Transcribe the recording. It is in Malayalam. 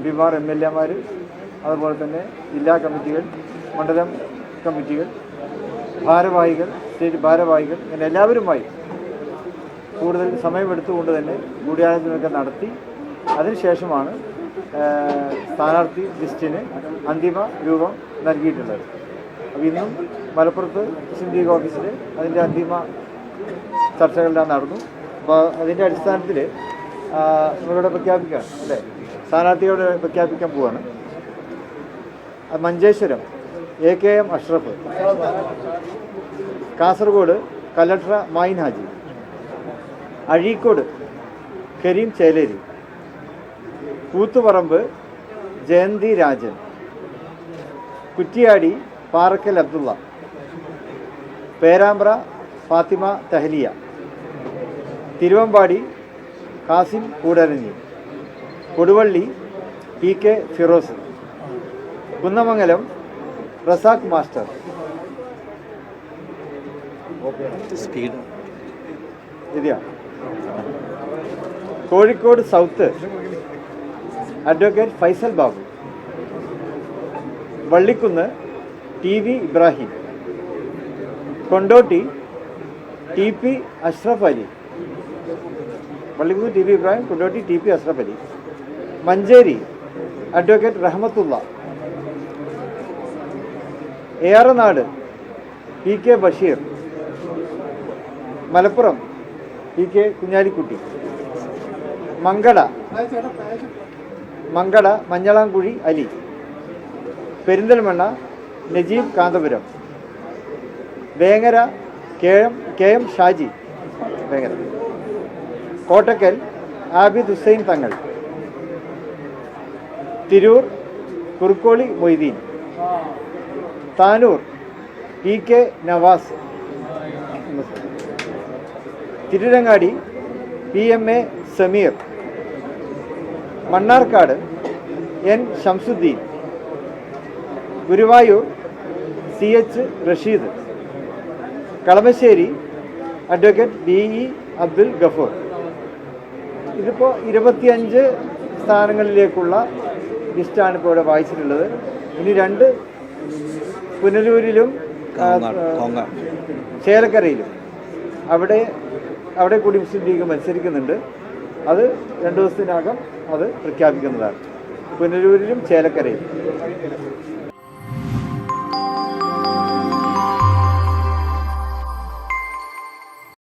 പിമാർ, MLA മാർ, അതുപോലെ തന്നെ ജില്ലാ കമ്മിറ്റികൾ, മണ്ഡലം കമ്മിറ്റികൾ, ഭാരവാഹികൾ, സ്റ്റേറ്റ് ഭാരവാഹികൾ, ഇങ്ങനെ എല്ലാവരുമായി കൂടുതൽ സമയമെടുത്തുകൊണ്ട് തന്നെ കൂടിയാലോചനയൊക്കെ നടത്തി അതിനുശേഷമാണ് സ്ഥാനാർത്ഥി ലിസ്റ്റിന് അന്തിമ രൂപം നൽകിയിട്ടുള്ളത്. അപ്പോൾ ഇന്നും മലപ്പുറത്ത് സിൻഡികേറ്റ് ഓഫീസിൽ അതിൻ്റെ അന്തിമ ചർച്ചകളെല്ലാം നടന്നു. അപ്പോൾ അതിൻ്റെ അടിസ്ഥാനത്തിൽ നമ്മളിവിടെ പ്രഖ്യാപിക്കുകയാണ് അല്ലേ, സ്ഥാനാർത്ഥിയോട് പ്രഖ്യാപിക്കാൻ പോവുകയാണ്. മഞ്ചേശ്വരം AKM അഷ്റഫ്, കാസർഗോഡ് കലക്ടർ Mayin Haji, Azhikode Kareem Chelery, Koothuparamba Jayanthi Rajan, Kuttiady Parakkal Abdulla, Perambra Fathima Thahiliya, Thiruvambady Kasim Koodaranji, Koduvally PK Firoz, Kunnamangalam Razak master, Kozhikode south advocate Faisal Babu, Vallikkunnu TV Ibrahim, Kondotty TP Ashraf Ali, Vallikkunnu TV Ibrahim, Kondotty TP Ashraf Ali, Manjeri advocate Rahmathulla, Eranad PK Basheer, Malappuram PK Kunhalikutty, Mankada Manjalamkuzhi Ali, Perinthalmanna Najeeb Kanthapuram, Vengara KM Shaji Vengara, Kottakkal Abid Hussain Thangal, Tirur Kurukkoli Moideen, Tanur PK Navas, Tirurangadi PMA Sameer, Mannarkkad N Shamsudheen, Guruvayur CH Rasheed, Kalamassery advocate BE Abdul Gafoor. ഇതിപ്പോൾ 25 സ്ഥാനങ്ങളിലേക്കുള്ള ലിസ്റ്റാണ് ഇപ്പോൾ ഇവിടെ വായിച്ചിട്ടുള്ളത്. ഇനി 2 പുനലൂരിലും ചേലക്കരയിലും അവിടെ കൂടി മുസ്ലിം ലീഗ് മത്സരിക്കുന്നുണ്ട്. അത് 2 ദിവസത്തിനകം അത് പ്രഖ്യാപിക്കുന്നതാണ്, പുനലൂരിലും ചേലക്കരയിലും.